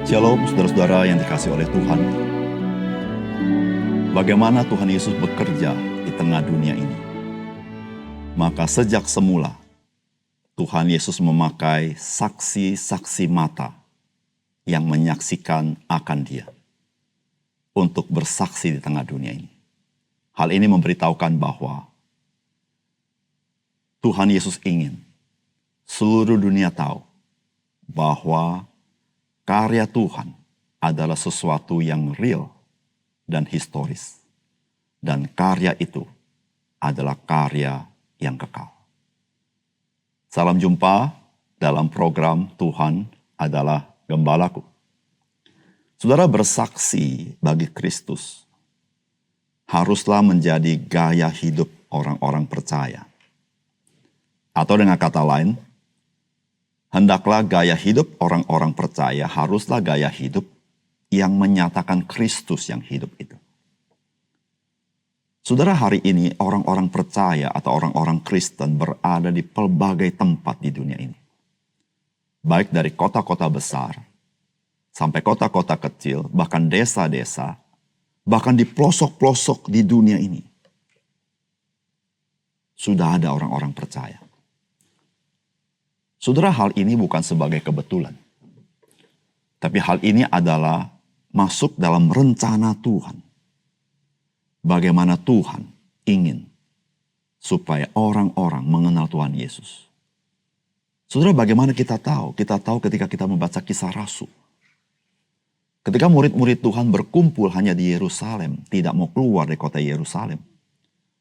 Shalom saudara-saudara yang dikasihi oleh Tuhan. Bagaimana Tuhan Yesus bekerja di tengah dunia ini? Maka sejak semula, Tuhan Yesus memakai saksi-saksi mata yang menyaksikan akan Dia untuk bersaksi di tengah dunia ini. Hal ini memberitahukan bahwa Tuhan Yesus ingin seluruh dunia tahu bahwa karya Tuhan adalah sesuatu yang real dan historis. Dan karya itu adalah karya yang kekal. Salam jumpa dalam program Tuhan adalah Gembalaku. Saudara, bersaksi bagi Kristus haruslah menjadi gaya hidup orang-orang percaya. Atau dengan kata lain, hendaklah gaya hidup orang-orang percaya haruslah gaya hidup yang menyatakan Kristus yang hidup itu. Saudara, hari ini orang-orang percaya atau orang-orang Kristen berada di pelbagai tempat di dunia ini. Baik dari kota-kota besar, sampai kota-kota kecil, bahkan desa-desa, bahkan di pelosok-pelosok di dunia ini. Sudah ada orang-orang percaya. Saudara, hal ini bukan sebagai kebetulan. Tapi hal ini adalah masuk dalam rencana Tuhan. Bagaimana Tuhan ingin supaya orang-orang mengenal Tuhan Yesus. Saudara, bagaimana kita tahu? Kita tahu ketika kita membaca Kisah Rasul. Ketika murid-murid Tuhan berkumpul hanya di Yerusalem, tidak mau keluar dari kota Yerusalem.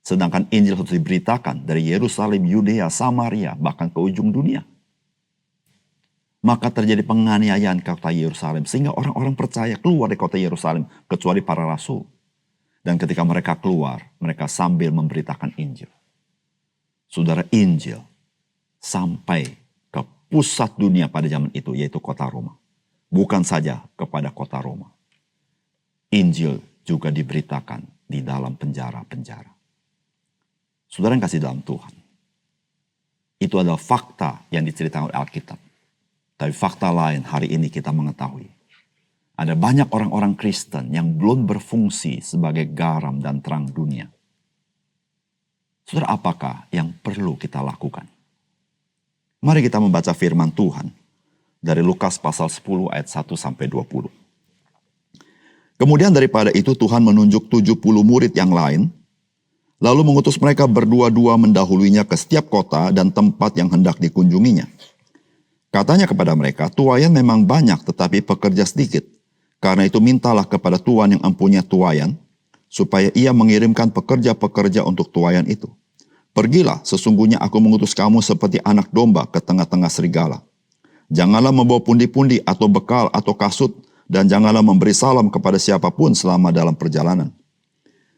Sedangkan Injil harus diberitakan dari Yerusalem, Yudea, Samaria, bahkan ke ujung dunia. Maka terjadi penganiayaan ke kota Yerusalem. Sehingga orang-orang percaya keluar dari kota Yerusalem. Kecuali para rasul. Dan ketika mereka keluar, mereka sambil memberitakan Injil. Saudara, Injil sampai ke pusat dunia pada zaman itu, yaitu kota Roma. Bukan saja kepada kota Roma. Injil juga diberitakan di dalam penjara-penjara. Saudara yang kasih dalam Tuhan. Itu adalah fakta yang diceritakan oleh Alkitab. Tapi fakta lain hari ini kita mengetahui. Ada banyak orang-orang Kristen yang belum berfungsi sebagai garam dan terang dunia. Saudara, apakah yang perlu kita lakukan? Mari kita membaca firman Tuhan dari Lukas pasal 10 ayat 1-20. Kemudian daripada itu Tuhan menunjuk 70 murid yang lain, lalu mengutus mereka berdua-dua mendahuluinya ke setiap kota dan tempat yang hendak dikunjunginya. Katanya kepada mereka, tuaian memang banyak tetapi pekerja sedikit. Karena itu mintalah kepada Tuhan yang empunya tuaian, supaya ia mengirimkan pekerja-pekerja untuk tuaian itu. Pergilah, sesungguhnya aku mengutus kamu seperti anak domba ke tengah-tengah serigala. Janganlah membawa pundi-pundi atau bekal atau kasut, dan janganlah memberi salam kepada siapapun selama dalam perjalanan.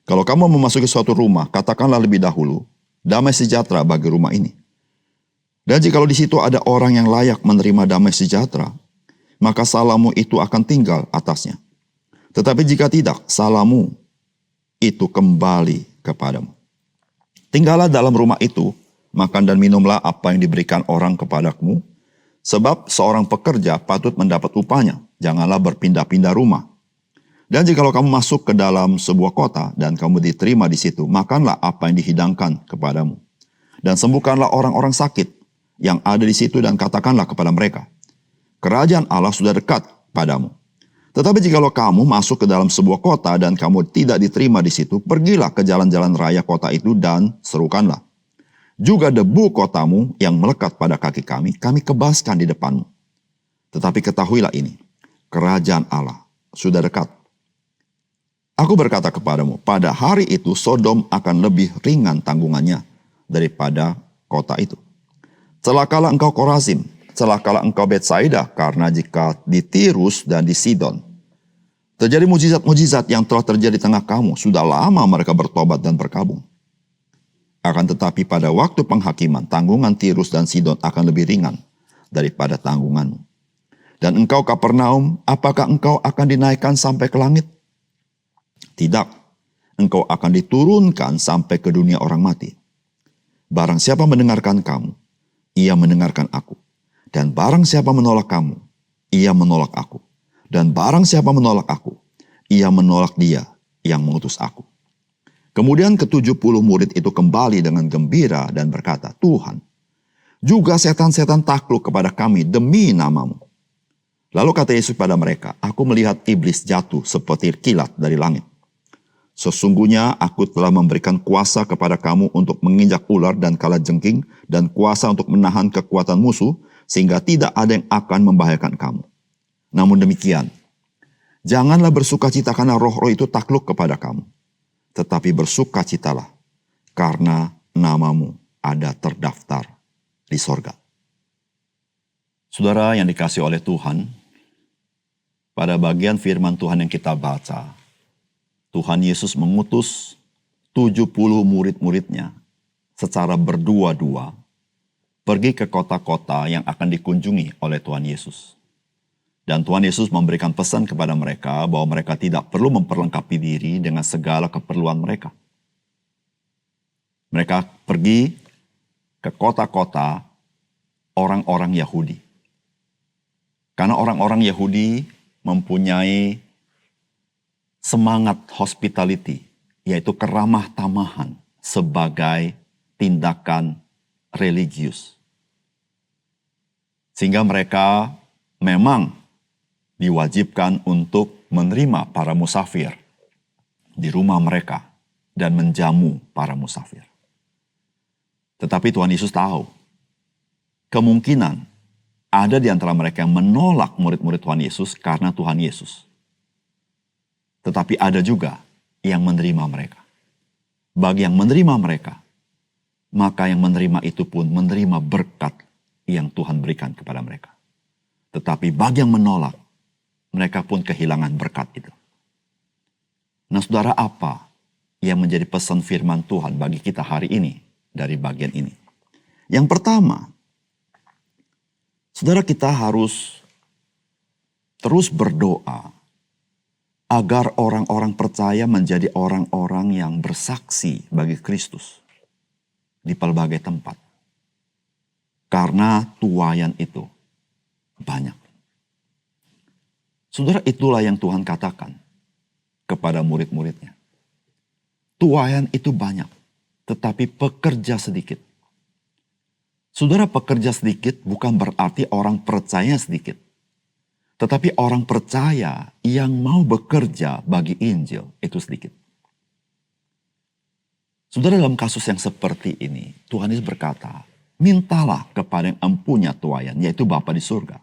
Kalau kamu memasuki suatu rumah, katakanlah lebih dahulu, damai sejahtera bagi rumah ini. Dan jikalau di situ ada orang yang layak menerima damai sejahtera, maka salammu itu akan tinggal atasnya. Tetapi jika tidak, salammu itu kembali kepadamu. Tinggallah dalam rumah itu, makan dan minumlah apa yang diberikan orang kepadamu, sebab seorang pekerja patut mendapat upahnya. Janganlah berpindah-pindah rumah. Dan jikalau kamu masuk ke dalam sebuah kota dan kamu diterima di situ, makanlah apa yang dihidangkan kepadamu. Dan sembuhkanlah orang-orang sakit yang ada di situ dan katakanlah kepada mereka, kerajaan Allah sudah dekat padamu. Tetapi jikalau kamu masuk ke dalam sebuah kota dan kamu tidak diterima di situ, pergilah ke jalan-jalan raya kota itu dan serukanlah. Juga debu kotamu yang melekat pada kaki kami kebaskan di depanmu. Tetapi ketahuilah ini, kerajaan Allah sudah dekat. Aku berkata kepadamu, pada hari itu Sodom akan lebih ringan tanggungannya daripada kota itu. Celakalah engkau Korazim, celakalah engkau Betsaida, karena jika di Tirus dan di Sidon terjadi mujizat-mujizat yang telah terjadi di tengah kamu, sudah lama mereka bertobat dan berkabung. Akan tetapi pada waktu penghakiman, tanggungan Tirus dan Sidon akan lebih ringan daripada tanggunganmu. Dan engkau Kapernaum, apakah engkau akan dinaikkan sampai ke langit? Tidak, engkau akan diturunkan sampai ke dunia orang mati. Barang siapa mendengarkan kamu, ia mendengarkan aku. Dan barang siapa menolak kamu, ia menolak aku. Dan barang siapa menolak aku, ia menolak dia yang mengutus aku. Kemudian ke-70 murid itu kembali dengan gembira dan berkata, Tuhan, juga setan-setan takluk kepada kami demi namamu. Lalu kata Yesus pada mereka, aku melihat iblis jatuh seperti kilat dari langit. Sesungguhnya aku telah memberikan kuasa kepada kamu untuk menginjak ular dan kalajengking dan kuasa untuk menahan kekuatan musuh sehingga tidak ada yang akan membahayakan kamu. Namun demikian, janganlah bersukacita karena roh-roh itu takluk kepada kamu. Tetapi bersukacitalah karena namamu ada terdaftar di sorga. Saudara yang dikasihi oleh Tuhan, pada bagian firman Tuhan yang kita baca, Tuhan Yesus mengutus 70 murid-muridnya secara berdua-dua pergi ke kota-kota yang akan dikunjungi oleh Tuhan Yesus. Dan Tuhan Yesus memberikan pesan kepada mereka bahwa mereka tidak perlu memperlengkapi diri dengan segala keperluan mereka. Mereka pergi ke kota-kota orang-orang Yahudi. Karena orang-orang Yahudi mempunyai semangat hospitality, yaitu keramah tamahan sebagai tindakan religius. Sehingga mereka memang diwajibkan untuk menerima para musafir di rumah mereka dan menjamu para musafir. Tetapi Tuhan Yesus tahu, kemungkinan ada di antara mereka yang menolak murid-murid Tuhan Yesus karena Tuhan Yesus. Tetapi ada juga yang menerima mereka. Bagi yang menerima mereka, maka yang menerima itu pun menerima berkat yang Tuhan berikan kepada mereka. Tetapi bagi yang menolak, mereka pun kehilangan berkat itu. Nah, saudara, apa yang menjadi pesan firman Tuhan bagi kita hari ini dari bagian ini? Yang pertama, saudara, kita harus terus berdoa agar orang-orang percaya menjadi orang-orang yang bersaksi bagi Kristus di pelbagai tempat. Karena tuaian itu banyak. Saudara, itulah yang Tuhan katakan kepada murid-muridnya. Tuaian itu banyak, tetapi pekerja sedikit. Saudara, pekerja sedikit bukan berarti orang percaya sedikit. Tetapi orang percaya yang mau bekerja bagi Injil itu sedikit. Saudara, dalam kasus yang seperti ini, Tuhan Yesus berkata, mintalah kepada yang empunya tuaian, yaitu Bapa di surga.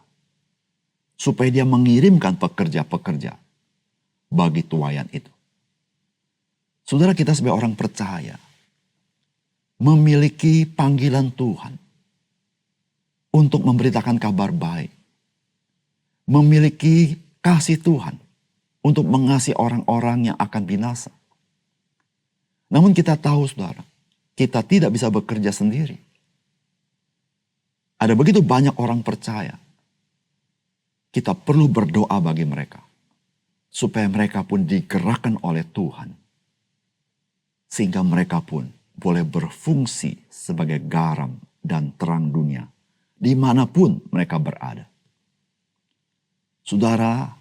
Supaya dia mengirimkan pekerja-pekerja bagi tuaian itu. Saudara, kita sebagai orang percaya memiliki panggilan Tuhan untuk memberitakan kabar baik. Memiliki kasih Tuhan untuk mengasihi orang-orang yang akan binasa. Namun kita tahu, saudara, kita tidak bisa bekerja sendiri. Ada begitu banyak orang percaya. Kita perlu berdoa bagi mereka. Supaya mereka pun digerakkan oleh Tuhan. Sehingga mereka pun boleh berfungsi sebagai garam dan terang dunia. Dimanapun mereka berada. Saudara,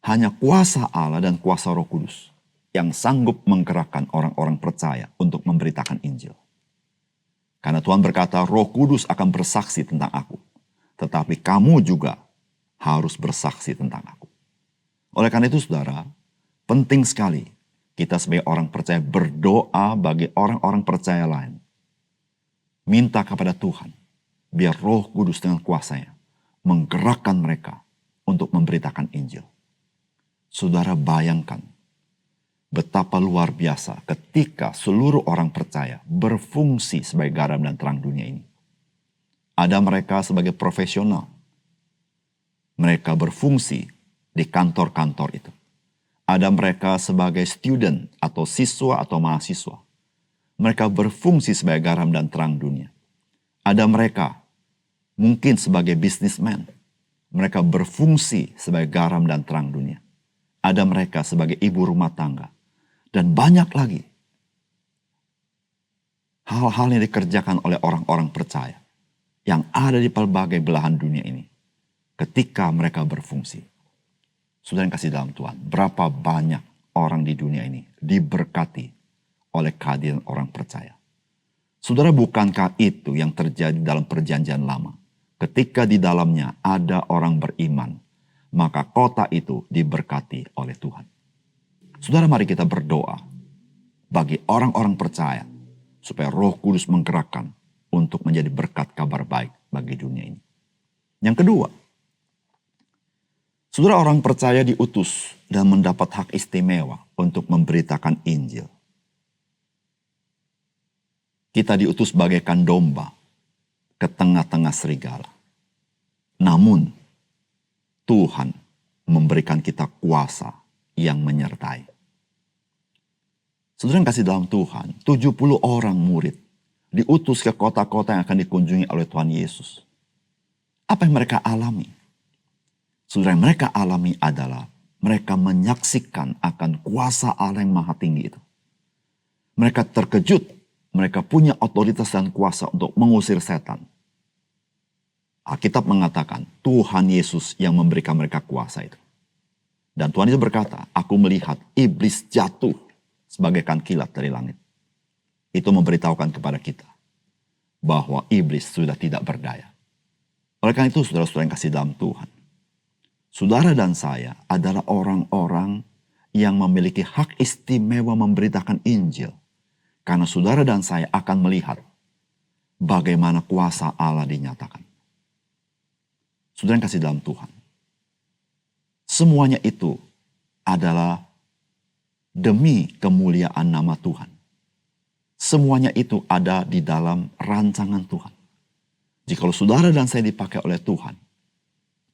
hanya kuasa Allah dan kuasa Roh Kudus yang sanggup menggerakkan orang-orang percaya untuk memberitakan Injil. Karena Tuhan berkata, Roh Kudus akan bersaksi tentang aku. Tetapi kamu juga harus bersaksi tentang aku. Oleh karena itu, saudara, penting sekali kita sebagai orang percaya berdoa bagi orang-orang percaya lain. Minta kepada Tuhan, biar Roh Kudus dengan kuasanya menggerakkan mereka untuk memberitakan Injil. Saudara, bayangkan betapa luar biasa ketika seluruh orang percaya berfungsi sebagai garam dan terang dunia ini. Ada mereka sebagai profesional. Mereka berfungsi di kantor-kantor itu. Ada mereka sebagai student atau siswa atau mahasiswa. Mereka berfungsi sebagai garam dan terang dunia. Ada mereka mungkin sebagai businessman. Mereka berfungsi sebagai garam dan terang dunia. Ada mereka sebagai ibu rumah tangga. Dan banyak lagi hal-hal yang dikerjakan oleh orang-orang percaya yang ada di pelbagai belahan dunia ini ketika mereka berfungsi. Saudara yang kasih dalam Tuhan, berapa banyak orang di dunia ini diberkati oleh kehadiran orang percaya. Saudara, bukankah itu yang terjadi dalam perjanjian lama? Ketika di dalamnya ada orang beriman, maka kota itu diberkati oleh Tuhan. Saudara, mari kita berdoa bagi orang-orang percaya supaya Roh Kudus menggerakkan untuk menjadi berkat kabar baik bagi dunia ini. Yang kedua, saudara, orang percaya diutus dan mendapat hak istimewa untuk memberitakan Injil. Kita diutus bagaikan domba ke tengah-tengah serigala. Namun, Tuhan memberikan kita kuasa yang menyertai. Saudara yang kasih dalam Tuhan, 70 orang murid diutus ke kota-kota yang akan dikunjungi oleh Tuhan Yesus. Apa yang mereka alami? Saudara, yang mereka alami adalah mereka menyaksikan akan kuasa Allah yang maha tinggi itu. Mereka terkejut, mereka punya otoritas dan kuasa untuk mengusir setan. Alkitab mengatakan Tuhan Yesus yang memberikan mereka kuasa itu. Dan Tuhan Yesus berkata, aku melihat iblis jatuh sebagaikan kilat dari langit. Itu memberitahukan kepada kita bahwa iblis sudah tidak berdaya. Oleh karena itu, saudara-saudara yang kasih dalam Tuhan, saudara dan saya adalah orang-orang yang memiliki hak istimewa memberitakan Injil. Karena saudara dan saya akan melihat bagaimana kuasa Allah dinyatakan. Saudara yang kasih dalam Tuhan, semuanya itu adalah demi kemuliaan nama Tuhan. Semuanya itu ada di dalam rancangan Tuhan. Jikalau saudara dan saya dipakai oleh Tuhan,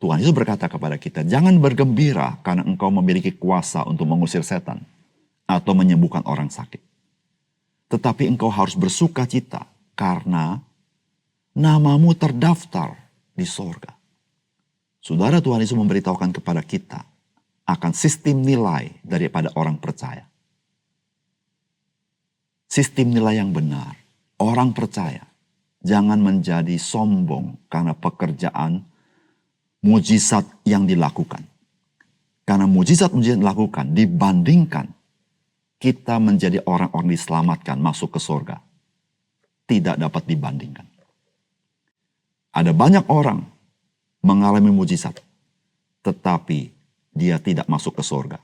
Tuhan Yesus berkata kepada kita, jangan bergembira karena engkau memiliki kuasa untuk mengusir setan atau menyembuhkan orang sakit. Tetapi engkau harus bersuka cita karena namamu terdaftar di sorga. Saudara, Tuhan Yesus memberitahukan kepada kita akan sistem nilai daripada orang percaya. Sistem nilai yang benar. Orang percaya jangan menjadi sombong karena pekerjaan mujizat yang dilakukan. Karena mujizat-mujizat yang dilakukan dibandingkan kita menjadi orang-orang diselamatkan masuk ke surga, tidak dapat dibandingkan. Ada banyak orang mengalami mujizat, tetapi dia tidak masuk ke surga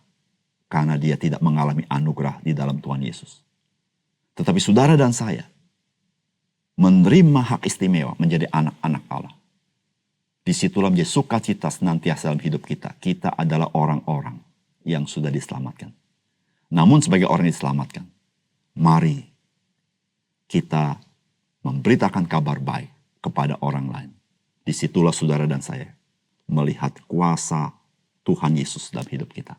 karena dia tidak mengalami anugerah di dalam Tuhan Yesus. Tetapi saudara dan saya menerima hak istimewa menjadi anak-anak Allah. Disitulah menjadi sukacita senantiasa dalam hidup kita. Kita adalah orang-orang yang sudah diselamatkan. Namun sebagai orang yang diselamatkan, mari kita memberitakan kabar baik kepada orang lain. Disitulah saudara dan saya melihat kuasa Tuhan Yesus dalam hidup kita.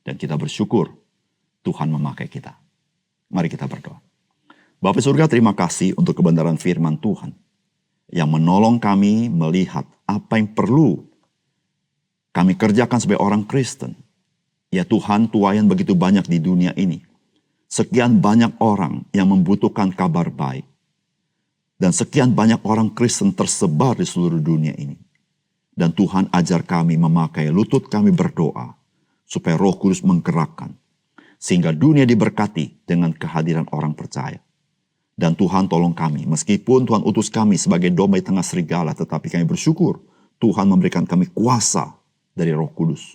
Dan kita bersyukur Tuhan memakai kita. Mari kita berdoa. Bapa surga, terima kasih untuk kebenaran firman Tuhan yang menolong kami melihat apa yang perlu kami kerjakan sebagai orang Kristen. Ya Tuhan, tuaian begitu banyak di dunia ini. Sekian banyak orang yang membutuhkan kabar baik. Dan sekian banyak orang Kristen tersebar di seluruh dunia ini. Dan Tuhan ajar kami memakai lutut kami berdoa supaya Roh Kudus menggerakkan. Sehingga dunia diberkati dengan kehadiran orang percaya. Dan Tuhan tolong kami, meskipun Tuhan utus kami sebagai domba di tengah serigala, tetapi kami bersyukur Tuhan memberikan kami kuasa dari Roh Kudus.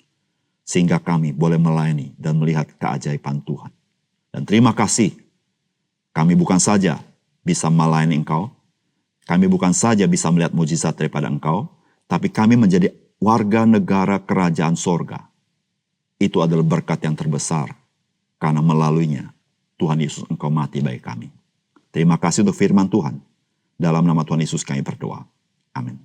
Sehingga kami boleh melayani dan melihat keajaiban Tuhan. Dan terima kasih, kami bukan saja bisa melayani Engkau, kami bukan saja bisa melihat mujizat daripada Engkau, tapi kami menjadi warga negara kerajaan sorga. Itu adalah berkat yang terbesar, karena melaluinya Tuhan Yesus Engkau mati bagi kami. Terima kasih untuk firman Tuhan. Dalam nama Tuhan Yesus kami berdoa. Amin.